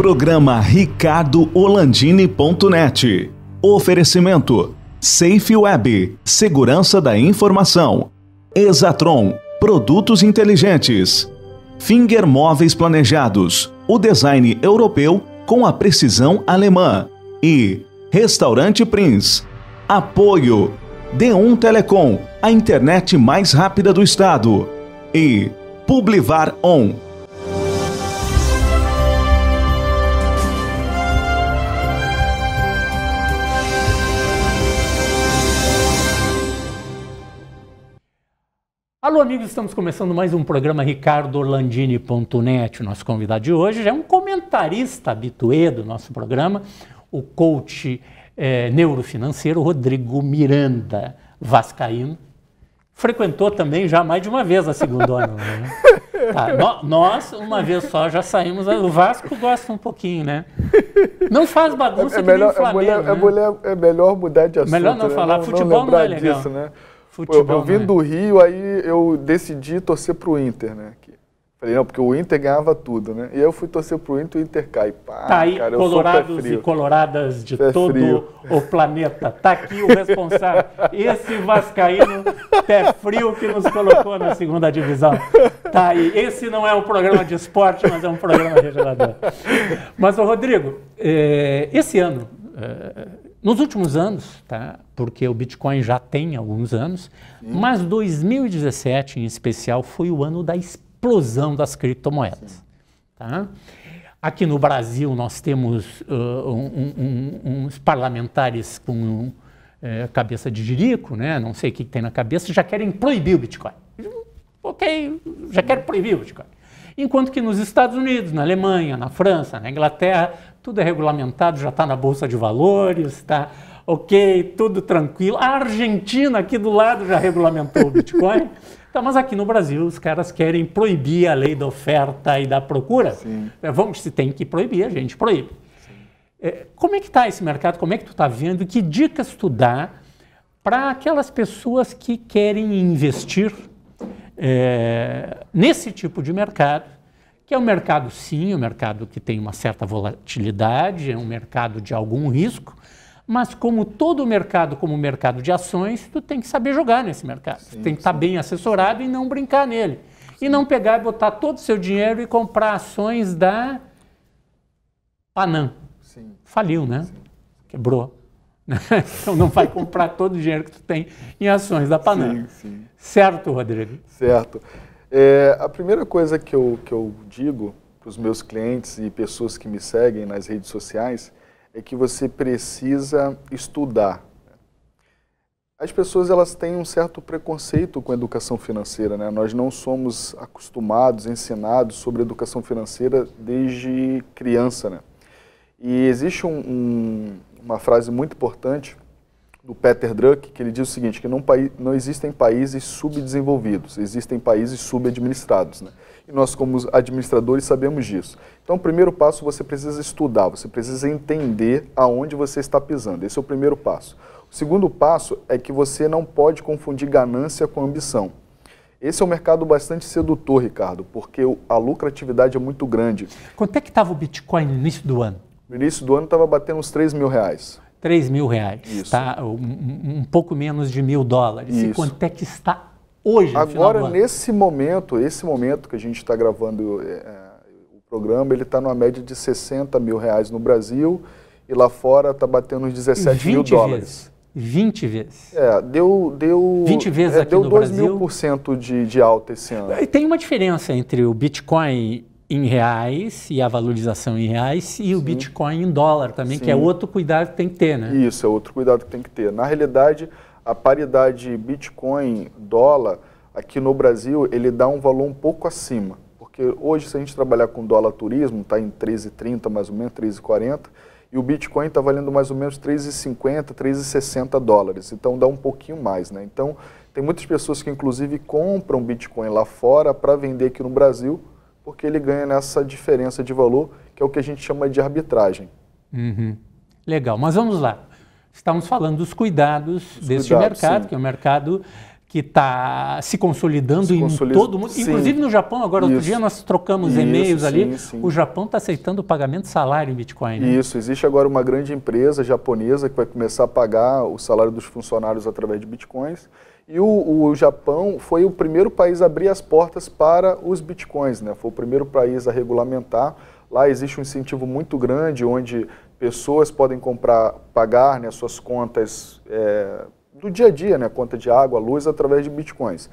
Programa ricardo.olandini.net. Oferecimento Safe Web, segurança da informação. Exatron, produtos inteligentes. Finger Móveis Planejados, o design europeu com a precisão alemã. E Restaurante Prince. Apoio D1 Telecom, a internet mais rápida do estado. E Publivar On. Alô, amigos, estamos começando mais um programa ricardo.olandini.net. O nosso convidado de hoje já é um comentarista habituê do nosso programa, o coach neurofinanceiro Rodrigo Miranda, vascaíno. Frequentou também já mais de uma vez a segundona. Né? Tá, nós, uma vez só, já saímos. O Vasco gosta um pouquinho, né? Não faz bagunça que nem o Flamengo, é melhor mudar de assunto. Melhor não falar, futebol não é legal. Disso, né? Eu vim do Rio, aí eu decidi torcer pro Inter, né? Falei, não, porque o Inter ganhava tudo, né? E aí eu fui torcer pro Inter e o Inter cai. Pá, tá aí, cara, colorados e coloradas de todo o planeta. Tá aqui o responsável. Esse vascaíno pé frio que nos colocou na segunda divisão. Tá aí. Esse não é um programa de esporte, mas é um programa regenerador. Mas, Rodrigo, esse ano... nos últimos anos, tá? Porque o Bitcoin já tem alguns anos, mas 2017 em especial foi o ano da explosão das criptomoedas. Tá? Aqui no Brasil nós temos uns parlamentares com cabeça de jirico, né? Não sei o que tem na cabeça, já querem proibir o Bitcoin. Ok, já querem proibir o Bitcoin. Enquanto que nos Estados Unidos, na Alemanha, na França, na Inglaterra, tudo é regulamentado, já está na Bolsa de Valores, está ok, tudo tranquilo. A Argentina aqui do lado já regulamentou o Bitcoin. Então, mas aqui no Brasil os caras querem proibir a lei da oferta e da procura. Sim. Se tem que proibir, a gente proíbe. Como é que está esse mercado? Como é que tu está vendo? Que dicas tu dá para aquelas pessoas que querem investir nesse tipo de mercado, que é um mercado, sim, um mercado que tem uma certa volatilidade, é um mercado de algum risco, mas como todo mercado, como o mercado de ações, tu tem que saber jogar nesse mercado. Sim, tu tem que estar bem assessorado e não brincar nele. Sim. E não pegar e botar todo o seu dinheiro e comprar ações da Panam. Sim. Faliu, né? Sim. Quebrou. Então não vai comprar todo o dinheiro que tu tem em ações da Panam. Sim, sim. Certo, Rodrigo? Certo. A primeira coisa que eu digo para os meus clientes e pessoas que me seguem nas redes sociais é que você precisa estudar. As pessoas elas têm um certo preconceito com a educação financeira, né? Nós não somos acostumados, ensinados sobre educação financeira desde criança, né? E existe uma frase muito importante do Peter Drucker, que ele diz o seguinte, que não existem países subdesenvolvidos, existem países subadministrados, né? E nós, como administradores, sabemos disso. Então, o primeiro passo, você precisa estudar, você precisa entender aonde você está pisando. Esse é o primeiro passo. O segundo passo é que você não pode confundir ganância com ambição. Esse é um mercado bastante sedutor, Ricardo, porque a lucratividade é muito grande. Quanto é que estava o Bitcoin no início do ano? No início do ano estava batendo uns R$3.000. R$3.000, isso. Tá? Um pouco menos de $1.000. Isso. E quanto é que está hoje? Agora, esse momento que a gente está gravando o programa, ele está numa média de R$60.000 no Brasil e lá fora está batendo uns $17.000. 20 vezes. Deu 20 vezes aqui no Brasil. Deu 2.000% de alta esse ano. E tem uma diferença entre o Bitcoin em reais e a valorização em reais e o Bitcoin em dólar também, que é outro cuidado que tem que ter, né? Isso, é outro cuidado que tem que ter. Na realidade, a paridade Bitcoin-dólar aqui no Brasil, ele dá um valor um pouco acima. Porque hoje, se a gente trabalhar com dólar turismo, está em 13,30 mais ou menos, 13,40, e o Bitcoin está valendo mais ou menos 3,50, 3,60 dólares. Então dá um pouquinho mais, né? Então, tem muitas pessoas que inclusive compram Bitcoin lá fora para vender aqui no Brasil, porque ele ganha nessa diferença de valor, que é o que a gente chama de arbitragem. Uhum. Legal, mas vamos lá. Estamos falando dos cuidados deste mercado, sim. que é um mercado que está se consolidando em todo mundo, sim. Inclusive no Japão. Agora, outro dia nós trocamos e-mails ali, sim. O Japão está aceitando o pagamento de salário em Bitcoin. Né? Isso, existe agora uma grande empresa japonesa que vai começar a pagar o salário dos funcionários através de Bitcoins, e o Japão foi o primeiro país a abrir as portas para os Bitcoins, né? Foi o primeiro país a regulamentar. Lá existe um incentivo muito grande, onde pessoas podem pagar, né, suas contas do dia a dia, né, conta de água, luz, através de Bitcoins.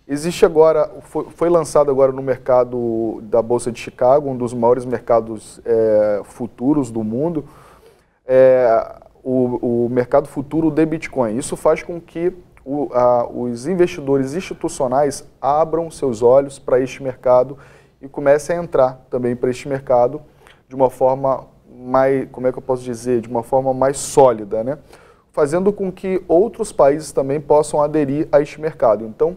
Existe agora, foi lançado agora no mercado da Bolsa de Chicago, um dos maiores mercados futuros do mundo, o mercado futuro de Bitcoin. Isso faz com que os investidores institucionais abram seus olhos para este mercado e comecem a entrar também para este mercado de uma forma mais, como é que eu posso dizer, de uma forma mais sólida, né? Fazendo com que outros países também possam aderir a este mercado. Então,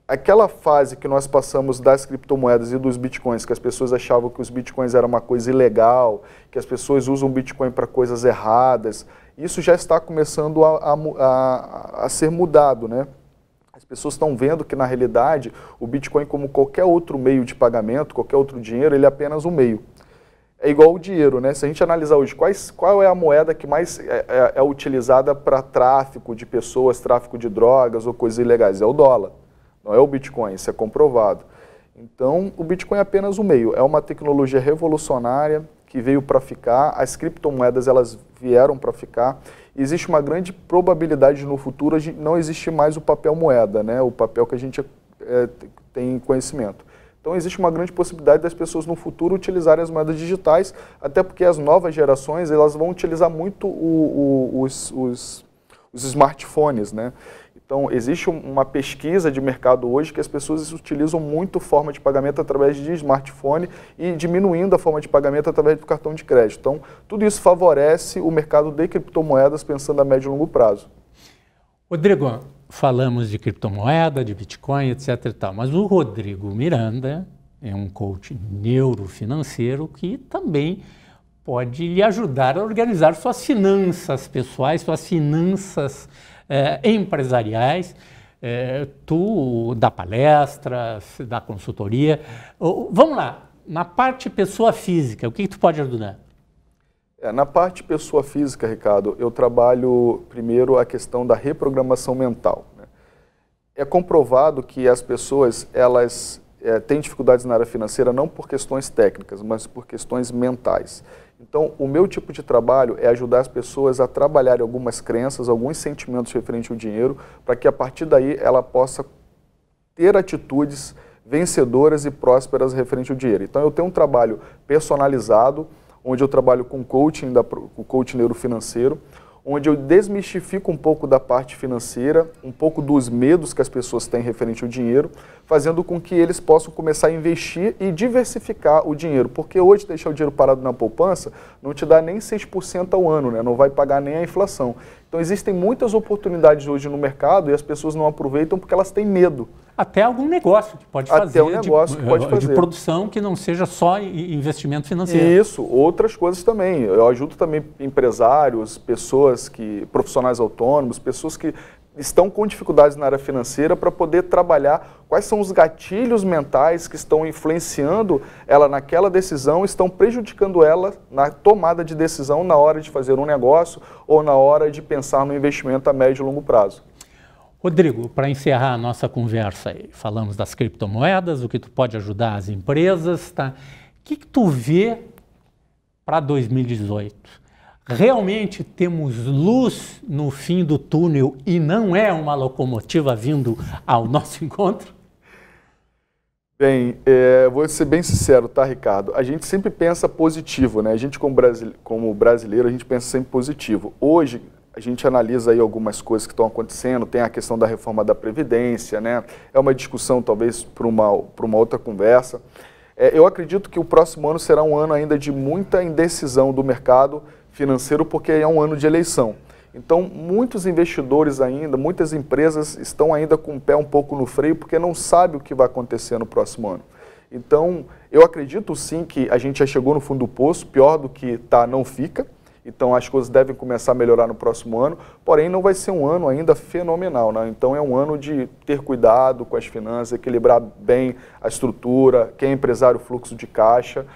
aquela fase que nós passamos das criptomoedas e dos bitcoins, que as pessoas achavam que os bitcoins eram uma coisa ilegal, que as pessoas usam bitcoin para coisas erradas, isso já está começando a ser mudado, né? As pessoas estão vendo que, na realidade, o bitcoin, como qualquer outro meio de pagamento, qualquer outro dinheiro, ele é apenas um meio. É igual o dinheiro, né? Se a gente analisar hoje, qual é a moeda que mais é utilizada para tráfico de pessoas, tráfico de drogas ou coisas ilegais? É o dólar, não é o Bitcoin, isso é comprovado. Então, o Bitcoin é apenas um meio, é uma tecnologia revolucionária que veio para ficar, as criptomoedas elas vieram para ficar. Existe uma grande probabilidade no futuro de não existir mais o papel moeda, né? O papel que a gente tem conhecimento. Então, existe uma grande possibilidade das pessoas no futuro utilizarem as moedas digitais, até porque as novas gerações elas vão utilizar muito os smartphones, né? Então, existe uma pesquisa de mercado hoje que as pessoas utilizam muito forma de pagamento através de smartphone e diminuindo a forma de pagamento através do cartão de crédito. Então, tudo isso favorece o mercado de criptomoedas pensando a médio e longo prazo. Rodrigo, falamos de criptomoeda, de Bitcoin, etc. e tal, mas o Rodrigo Miranda é um coach neurofinanceiro que também pode lhe ajudar a organizar suas finanças pessoais, suas finanças empresariais. Tu dá palestras, dá consultoria. Vamos lá, na parte pessoa física, o que tu pode ajudar? Na parte pessoa física, Ricardo, eu trabalho primeiro a questão da reprogramação mental, né? É comprovado que as pessoas elas têm dificuldades na área financeira não por questões técnicas, mas por questões mentais. Então, o meu tipo de trabalho é ajudar as pessoas a trabalharem algumas crenças, alguns sentimentos referentes ao dinheiro, para que a partir daí ela possa ter atitudes vencedoras e prósperas referente ao dinheiro. Então, eu tenho um trabalho personalizado, onde eu trabalho com coaching, com coaching neurofinanceiro, onde eu desmistifico um pouco da parte financeira, um pouco dos medos que as pessoas têm referente ao dinheiro, fazendo com que eles possam começar a investir e diversificar o dinheiro. Porque hoje deixar o dinheiro parado na poupança não te dá nem 6% ao ano, né? Não vai pagar nem a inflação. Então existem muitas oportunidades hoje no mercado e as pessoas não aproveitam porque elas têm medo. Até algum negócio que pode fazer, até um negócio que pode fazer. De produção que não seja só investimento financeiro. Isso, outras coisas também. Eu ajudo também empresários, profissionais autônomos, pessoas que estão com dificuldades na área financeira para poder trabalhar quais são os gatilhos mentais que estão influenciando ela naquela decisão, estão prejudicando ela na tomada de decisão na hora de fazer um negócio ou na hora de pensar no investimento a médio e longo prazo. Rodrigo, para encerrar a nossa conversa aí, falamos das criptomoedas, o que tu pode ajudar as empresas, tá? O que tu vê para 2018? Realmente temos luz no fim do túnel e não é uma locomotiva vindo ao nosso encontro? Bem, vou ser bem sincero, tá, Ricardo? A gente sempre pensa positivo, né? A gente como brasileiro, a gente pensa sempre positivo. Hoje, a gente analisa aí algumas coisas que estão acontecendo, tem a questão da reforma da Previdência, né? É uma discussão talvez para uma outra conversa. Eu acredito que o próximo ano será um ano ainda de muita indecisão do mercado financeiro, porque é um ano de eleição. Então, muitos investidores ainda, muitas empresas estão ainda com o pé um pouco no freio, porque não sabem o que vai acontecer no próximo ano. Então, eu acredito sim que a gente já chegou no fundo do poço, pior do que tá, não fica. Então as coisas devem começar a melhorar no próximo ano, porém não vai ser um ano ainda fenomenal, né? Então é um ano de ter cuidado com as finanças, equilibrar bem a estrutura, quem é empresário, fluxo de caixa,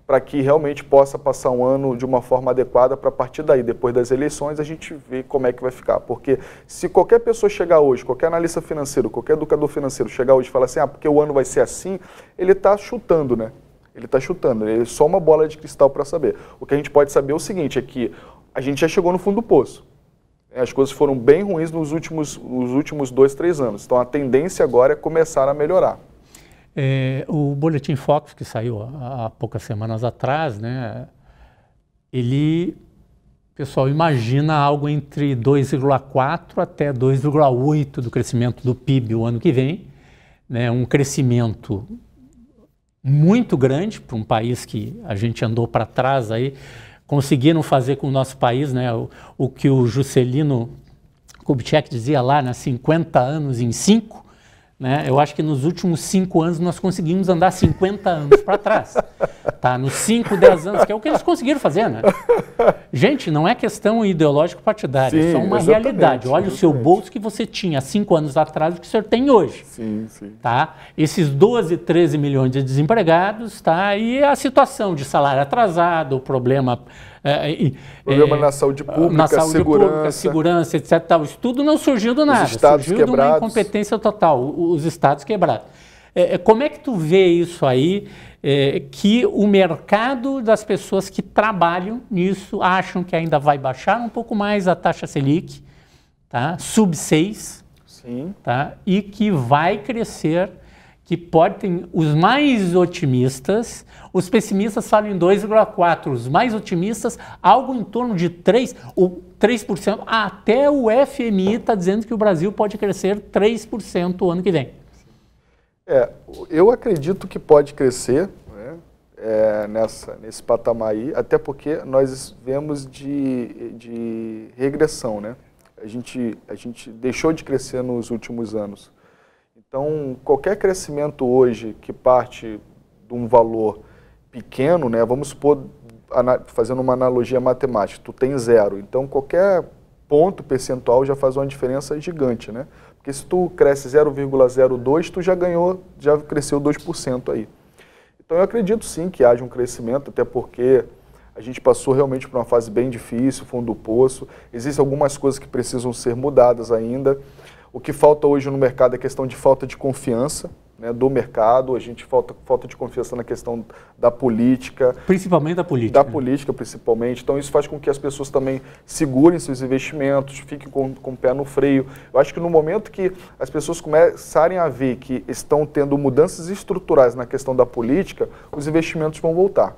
para que realmente possa passar um ano de uma forma adequada para a partir daí, depois das eleições, a gente ver como é que vai ficar. Porque se qualquer pessoa chegar hoje, qualquer analista financeiro, qualquer educador financeiro chegar hoje e falar assim, porque o ano vai ser assim, ele está chutando, né? Ele está chutando, ele é só uma bola de cristal para saber. O que a gente pode saber é o seguinte, é que a gente já chegou no fundo do poço. As coisas foram bem ruins nos últimos 2, 3 anos. Então a tendência agora é começar a melhorar. O Boletim Focus, que saiu há poucas semanas atrás, né, ele, pessoal, imagina algo entre 2,4 até 2,8 do crescimento do PIB o ano que vem, né, um crescimento muito grande para um país que a gente andou para trás aí, conseguiram fazer com o nosso país, né, o que o Juscelino Kubitschek dizia lá, né, 50 anos em 5, né, eu acho que nos últimos 5 anos nós conseguimos andar 50 anos para trás, tá? Nos 5, 10 anos, que é o que eles conseguiram fazer, né? Gente, não é questão ideológico-partidária, é só uma realidade. Olha o seu bolso que você tinha há 5 anos atrás do que o senhor tem hoje. Sim, sim. Tá? Esses 12, 13 milhões de desempregados, tá? E a situação de salário atrasado, o problema... problema na saúde pública, segurança, etc. Tal. Isso tudo não surgiu do nada, surgiu de uma incompetência total, os estados quebrados. Como é que tu vê isso aí, que o mercado das pessoas que trabalham nisso acham que ainda vai baixar um pouco mais a taxa Selic, tá? Sub 6, sim, tá? E que vai crescer, que pode ter os mais otimistas, os pessimistas falam em 2,4%, os mais otimistas algo em torno de 3%, ou 3%, até o FMI está dizendo que o Brasil pode crescer 3% o ano que vem. Eu acredito que pode crescer, né, nesse patamar aí, até porque nós vemos de regressão, né? A gente deixou de crescer nos últimos anos. Então, qualquer crescimento hoje que parte de um valor pequeno, né, vamos supor, fazendo uma analogia matemática, tu tem 0, então qualquer ponto percentual já faz uma diferença gigante, né? Porque se tu cresce 0,02, tu já cresceu 2% aí. Então eu acredito sim que haja um crescimento, até porque a gente passou realmente por uma fase bem difícil, fundo do poço, existem algumas coisas que precisam ser mudadas ainda. O que falta hoje no mercado é questão de falta de confiança, né, do mercado, a gente falta de confiança na questão da política. Principalmente da política. Da política, principalmente. Então isso faz com que as pessoas também segurem seus investimentos, fiquem com o pé no freio. Eu acho que no momento que as pessoas começarem a ver que estão tendo mudanças estruturais na questão da política, os investimentos vão voltar.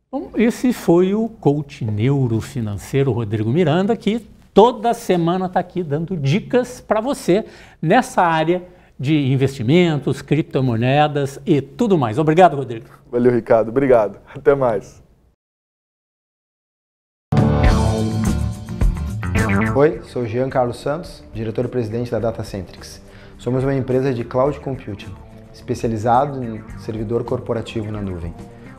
Bom, esse foi o coach neurofinanceiro Rodrigo Miranda, que toda semana está aqui dando dicas para você nessa área de investimentos, criptomoedas e tudo mais. Obrigado, Rodrigo. Valeu, Ricardo. Obrigado. Até mais. Oi, sou Jean Carlos Santos, diretor-presidente da Datacentrix. Somos uma empresa de cloud computing, especializado em servidor corporativo na nuvem.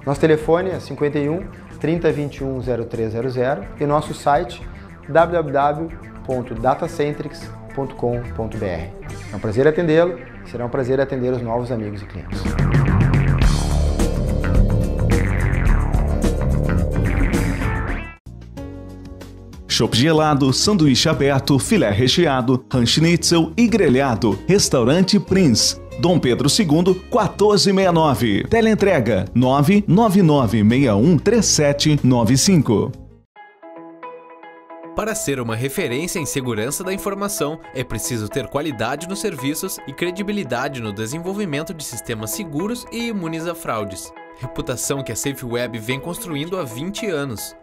Nosso telefone é 51 3021 0300 e nosso site www.datacentrix.com.br. É um prazer atendê-lo, será um prazer atender os novos amigos e clientes. Chopp gelado, sanduíche aberto, filé recheado, ranch schnitzel e grelhado. Restaurante Prince, Dom Pedro II, 1469. Teleentrega 999613795. Para ser uma referência em segurança da informação, é preciso ter qualidade nos serviços e credibilidade no desenvolvimento de sistemas seguros e imunes a fraudes. Reputação que a SafeWeb vem construindo há 20 anos.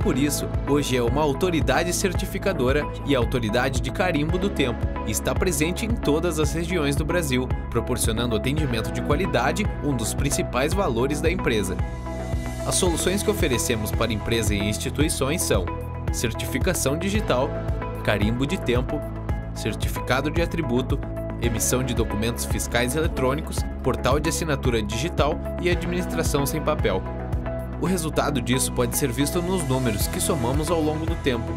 Por isso, hoje é uma autoridade certificadora e autoridade de carimbo do tempo e está presente em todas as regiões do Brasil, proporcionando atendimento de qualidade, um dos principais valores da empresa. As soluções que oferecemos para empresas e instituições são certificação digital, carimbo de tempo, certificado de atributo, emissão de documentos fiscais eletrônicos, portal de assinatura digital e administração sem papel. O resultado disso pode ser visto nos números que somamos ao longo do tempo.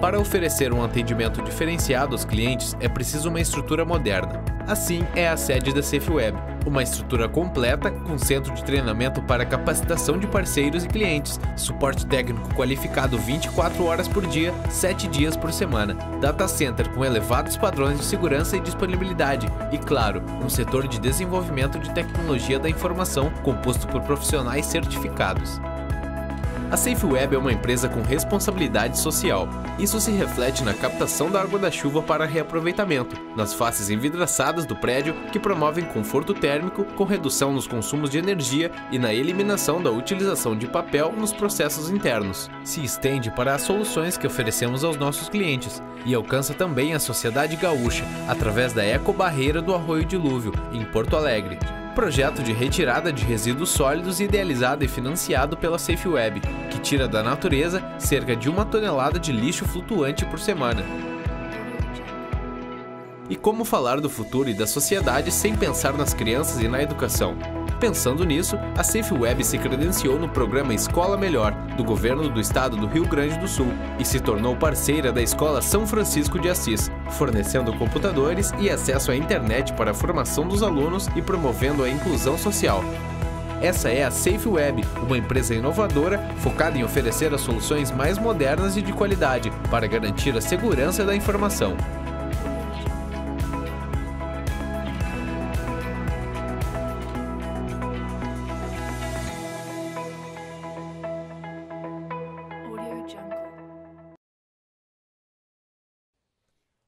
Para oferecer um atendimento diferenciado aos clientes, é preciso uma estrutura moderna. Assim é a sede da SafeWeb, uma estrutura completa com centro de treinamento para capacitação de parceiros e clientes, suporte técnico qualificado 24 horas por dia, 7 dias por semana, data center com elevados padrões de segurança e disponibilidade e, claro, um setor de desenvolvimento de tecnologia da informação composto por profissionais certificados. A SafeWeb é uma empresa com responsabilidade social. Isso se reflete na captação da água da chuva para reaproveitamento, nas faces envidraçadas do prédio que promovem conforto térmico com redução nos consumos de energia e na eliminação da utilização de papel nos processos internos. Se estende para as soluções que oferecemos aos nossos clientes e alcança também a sociedade gaúcha através da Ecobarreira do Arroio Dilúvio, em Porto Alegre. Projeto de retirada de resíduos sólidos idealizado e financiado pela SafeWeb, que tira da natureza cerca de 1 tonelada de lixo flutuante por semana. E como falar do futuro e da sociedade sem pensar nas crianças e na educação? Pensando nisso, a SafeWeb se credenciou no programa Escola Melhor, do governo do estado do Rio Grande do Sul, e se tornou parceira da Escola São Francisco de Assis, fornecendo computadores e acesso à internet para a formação dos alunos e promovendo a inclusão social. Essa é a SafeWeb, uma empresa inovadora focada em oferecer as soluções mais modernas e de qualidade para garantir a segurança da informação.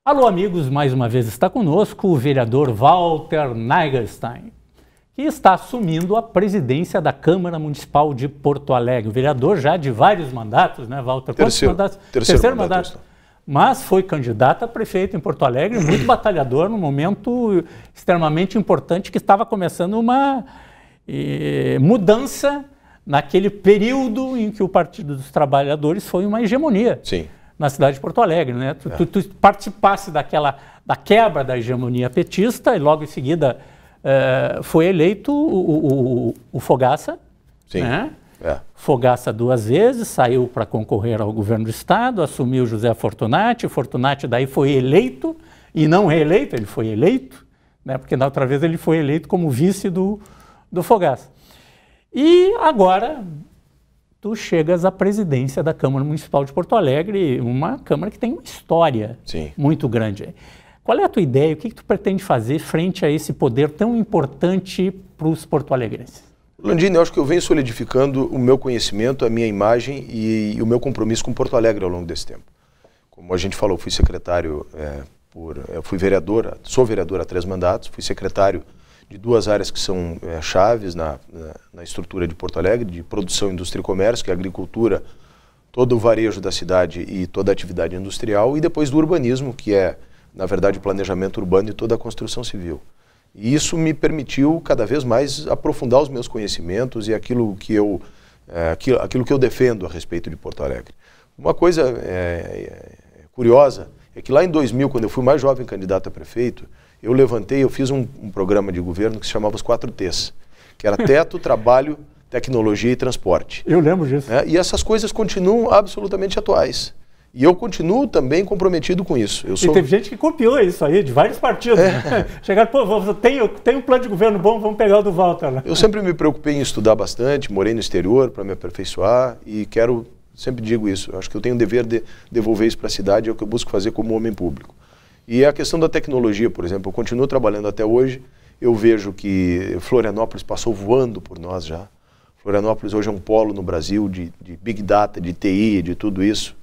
Alô, amigos, mais uma vez está conosco o vereador Walter Nagelstein, que está assumindo a presidência da Câmara Municipal de Porto Alegre. O vereador já de vários mandatos, né, Walter? Terceiro mandato. Mas foi candidato a prefeito em Porto Alegre, muito batalhador, num momento extremamente importante que estava começando uma mudança naquele período em que o Partido dos Trabalhadores foi uma hegemonia. Sim. Na cidade de Porto Alegre, né? Tu participasse da quebra da hegemonia petista e logo em seguida foi eleito o Fogaça, Sim. Né? Fogaça 2 vezes, saiu para concorrer ao governo do estado, assumiu José Fortunati, o Fortunati daí foi eleito e não reeleito, ele foi eleito, né? Porque na outra vez ele foi eleito como vice do Fogaça. E agora tu chegas à presidência da Câmara Municipal de Porto Alegre, uma Câmara que tem uma história Sim. muito grande. Qual é a tua ideia? O que tu pretende fazer frente a esse poder tão importante para os porto-alegrenses? Landini, eu acho que eu venho solidificando o meu conhecimento, a minha imagem e o meu compromisso com Porto Alegre ao longo desse tempo. Como a gente falou, fui secretário, fui vereador, sou vereador há 3 mandatos, fui secretário de 2 áreas que são chaves na estrutura de Porto Alegre, de produção, indústria e comércio, que é a agricultura, todo o varejo da cidade e toda a atividade industrial, e depois do urbanismo, que é, na verdade, o planejamento urbano e toda a construção civil. E isso me permitiu cada vez mais aprofundar os meus conhecimentos e aquilo que eu defendo a respeito de Porto Alegre. Uma coisa curiosa é que lá em 2000, quando eu fui mais jovem candidato a prefeito, eu fiz um programa de governo que se chamava os 4 T's, que era teto, trabalho, tecnologia e transporte. Eu lembro disso. E essas coisas continuam absolutamente atuais. E eu continuo também comprometido com isso. E teve gente que copiou isso aí, de vários partidos. Né? Chegaram, pô, tem um plano de governo bom, vamos pegar o do Walter. Né? Eu sempre me preocupei em estudar bastante, morei no exterior para me aperfeiçoar e sempre digo isso, acho que eu tenho o dever de devolver isso para a cidade, é o que eu busco fazer como homem público. E a questão da tecnologia, por exemplo, eu continuo trabalhando até hoje, eu vejo que Florianópolis passou voando por nós já. Florianópolis hoje é um polo no Brasil de Big Data, de TI, de tudo isso.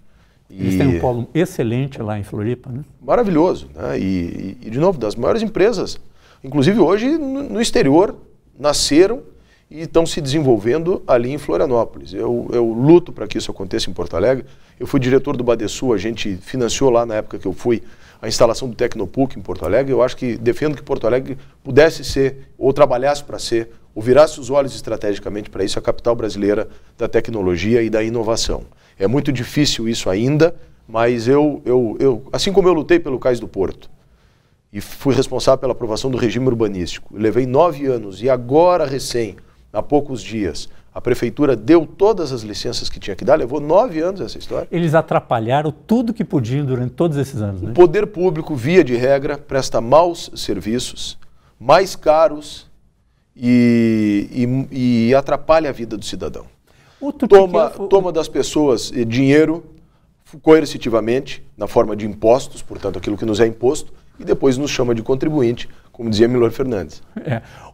Eles têm um polo excelente lá em Floripa, né? Maravilhoso, né? E de novo, das maiores empresas, inclusive hoje no exterior, nasceram e estão se desenvolvendo ali em Florianópolis. Eu luto para que isso aconteça em Porto Alegre. Eu fui diretor do Badesul, a gente financiou lá na época que eu fui a instalação do Tecnopuc em Porto Alegre. Eu acho que defendo que Porto Alegre pudesse ser, ou trabalhasse para ser, ou virasse os olhos estrategicamente para isso, a capital brasileira da tecnologia e da inovação. É muito difícil isso ainda, mas assim como eu lutei pelo Cais do Porto, e fui responsável pela aprovação do regime urbanístico. Eu levei 9 anos e agora, recém, há poucos dias, a prefeitura deu todas as licenças que tinha que dar, levou 9 anos essa história. Eles atrapalharam tudo que podiam durante todos esses anos, né? O poder público, via de regra, presta maus serviços, mais caros e atrapalha a vida do cidadão. Toma das pessoas dinheiro coercitivamente, na forma de impostos, portanto, aquilo que nos é imposto, e depois nos chama de contribuinte, como dizia Milor Fernandes.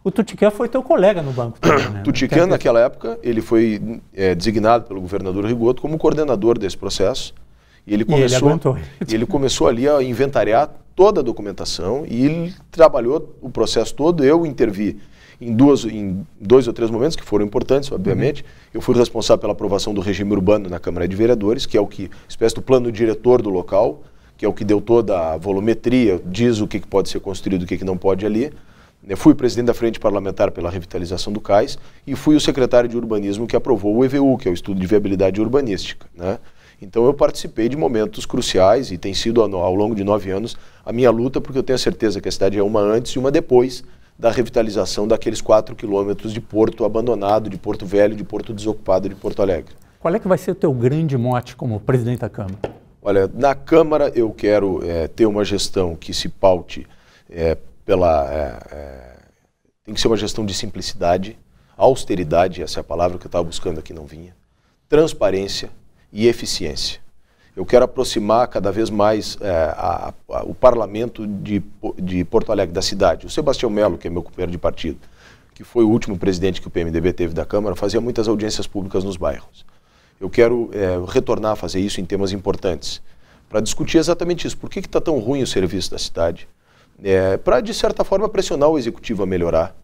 O Tutiquet foi teu colega no banco também, né? Tutiquet, naquela época, ele foi designado pelo governador Rigoto como coordenador desse processo. E ele começou ali a inventariar toda a documentação e ele trabalhou o processo todo. Eu intervi em dois ou três momentos que foram importantes, obviamente. Eu fui responsável pela aprovação do regime urbano na Câmara de Vereadores, que é espécie do plano diretor do local, que é o que deu toda a volumetria, diz o que pode ser construído e o que não pode ali. Eu fui presidente da Frente Parlamentar pela Revitalização do Cais e fui o secretário de Urbanismo que aprovou o EVU, que é o Estudo de Viabilidade Urbanística, né? Então eu participei de momentos cruciais e tem sido ao longo de 9 anos a minha luta, porque eu tenho a certeza que a cidade é uma antes e uma depois da revitalização daqueles 4 quilômetros de porto abandonado, de Porto Velho, de porto desocupado de Porto Alegre. Qual é que vai ser o teu grande mote como presidente da Câmara? Olha, na Câmara eu quero ter uma gestão que se paute tem que ser uma gestão de simplicidade, austeridade, essa é a palavra que eu estava buscando aqui, não vinha, transparência e eficiência. Eu quero aproximar cada vez mais o parlamento de Porto Alegre, da cidade. O Sebastião Melo, que é meu companheiro de partido, que foi o último presidente que o PMDB teve da Câmara, fazia muitas audiências públicas nos bairros. Eu quero retornar a fazer isso em temas importantes, para discutir exatamente isso. Por que está tão ruim o serviço da cidade? Para, de certa forma, pressionar o executivo a melhorar.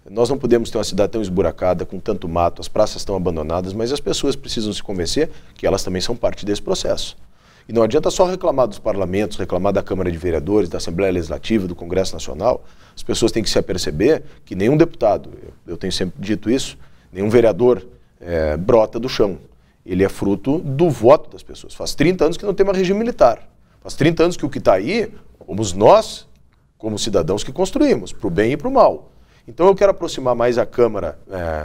Nós não podemos ter uma cidade tão esburacada, com tanto mato, as praças estão abandonadas, mas as pessoas precisam se convencer que elas também são parte desse processo. E não adianta só reclamar dos parlamentos, reclamar da Câmara de Vereadores, da Assembleia Legislativa, do Congresso Nacional. As pessoas têm que se aperceber que nenhum deputado, eu tenho sempre dito isso, nenhum vereador brota do chão. Ele é fruto do voto das pessoas. Faz 30 anos que não tem mais regime militar. Faz 30 anos que o que está aí, somos nós, como cidadãos, que construímos, para o bem e para o mal. Então eu quero aproximar mais a Câmara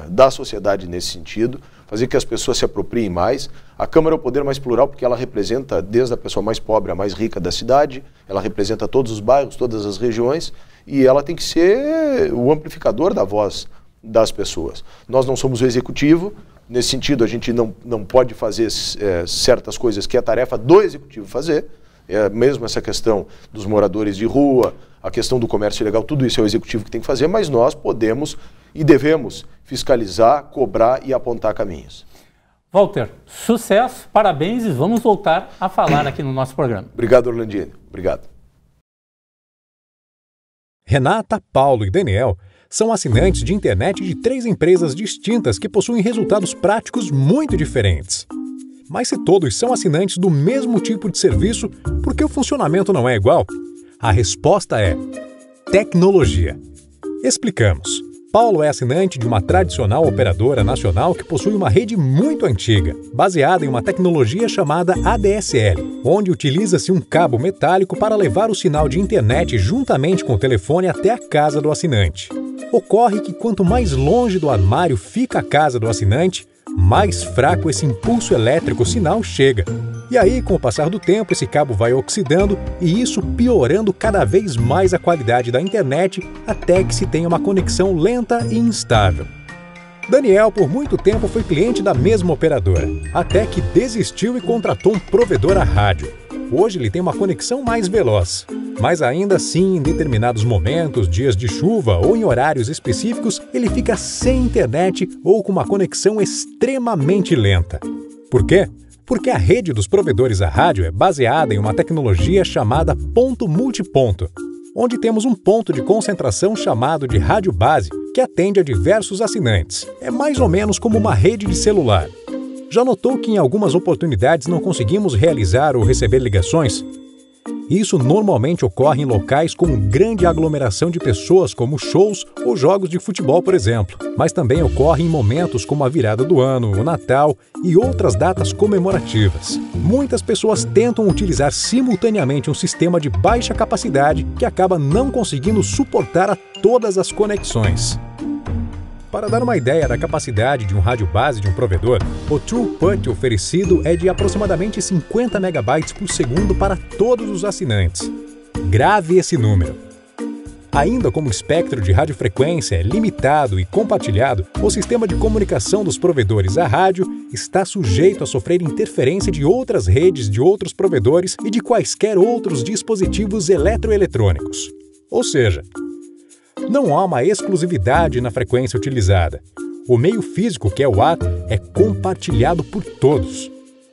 da sociedade nesse sentido, fazer que as pessoas se apropriem mais. A Câmara é o poder mais plural porque ela representa desde a pessoa mais pobre à mais rica da cidade, ela representa todos os bairros, todas as regiões, e ela tem que ser o amplificador da voz das pessoas. Nós não somos o executivo, nesse sentido a gente não pode fazer certas coisas que é tarefa do executivo fazer, mesmo essa questão dos moradores de rua, a questão do comércio ilegal, tudo isso é o executivo que tem que fazer, mas nós podemos e devemos fiscalizar, cobrar e apontar caminhos. Walter, sucesso, parabéns e vamos voltar a falar aqui no nosso programa. Obrigado, Orlandini. Obrigado. Renata, Paulo e Daniel são assinantes de internet de 3 empresas distintas que possuem resultados práticos muito diferentes. Mas se todos são assinantes do mesmo tipo de serviço, por que o funcionamento não é igual? A resposta é tecnologia. Explicamos. Paulo é assinante de uma tradicional operadora nacional que possui uma rede muito antiga, baseada em uma tecnologia chamada ADSL, onde utiliza-se um cabo metálico para levar o sinal de internet juntamente com o telefone até a casa do assinante. Ocorre que quanto mais longe do armário fica a casa do assinante, mais fraco esse impulso elétrico sinal chega. E aí, com o passar do tempo, esse cabo vai oxidando e isso piorando cada vez mais a qualidade da internet até que se tenha uma conexão lenta e instável. Daniel, por muito tempo, foi cliente da mesma operadora, até que desistiu e contratou um provedor a rádio. Hoje ele tem uma conexão mais veloz. Mas ainda assim, em determinados momentos, dias de chuva ou em horários específicos, ele fica sem internet ou com uma conexão extremamente lenta. Por quê? Porque a rede dos provedores a rádio é baseada em uma tecnologia chamada ponto multiponto, onde temos um ponto de concentração chamado de rádio base, que atende a diversos assinantes. É mais ou menos como uma rede de celular. Já notou que em algumas oportunidades não conseguimos realizar ou receber ligações? Isso normalmente ocorre em locais com grande aglomeração de pessoas, como shows ou jogos de futebol, por exemplo. Mas também ocorre em momentos como a virada do ano, o Natal e outras datas comemorativas. Muitas pessoas tentam utilizar simultaneamente um sistema de baixa capacidade que acaba não conseguindo suportar a todas as conexões. Para dar uma ideia da capacidade de um rádio base de um provedor, o throughput oferecido é de aproximadamente 50 megabytes por segundo para todos os assinantes. Grave esse número. Ainda como o espectro de radiofrequência é limitado e compartilhado, o sistema de comunicação dos provedores a rádio está sujeito a sofrer interferência de outras redes de outros provedores e de quaisquer outros dispositivos eletroeletrônicos. Ou seja, não há uma exclusividade na frequência utilizada. O meio físico, que é o ar, é compartilhado por todos.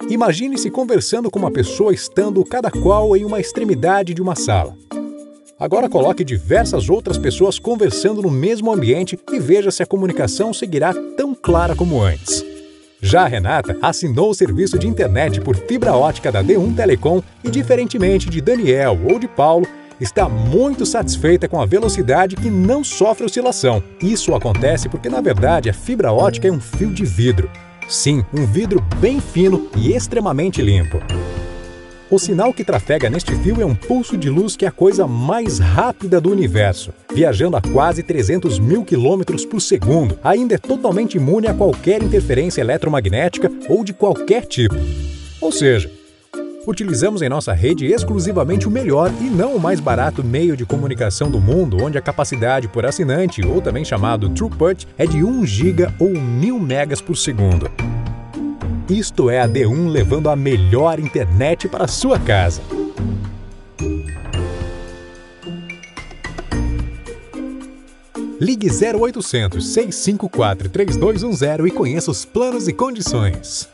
Imagine-se conversando com uma pessoa estando cada qual em uma extremidade de uma sala. Agora coloque diversas outras pessoas conversando no mesmo ambiente e veja se a comunicação seguirá tão clara como antes. Já a Renata assinou o serviço de internet por fibra ótica da D1 Telecom e, diferentemente de Daniel ou de Paulo, está muito satisfeita com a velocidade que não sofre oscilação. Isso acontece porque, na verdade, a fibra ótica é um fio de vidro. Sim, um vidro bem fino e extremamente limpo. O sinal que trafega neste fio é um pulso de luz que é a coisa mais rápida do universo, viajando a quase 300 mil quilômetros por segundo. Ainda é totalmente imune a qualquer interferência eletromagnética ou de qualquer tipo. Ou seja, utilizamos em nossa rede exclusivamente o melhor e não o mais barato meio de comunicação do mundo, onde a capacidade por assinante, ou também chamado throughput, é de 1 GB ou 1000 megas por segundo. Isto é a D1 levando a melhor internet para a sua casa. Ligue 0800 654 3210 e conheça os planos e condições.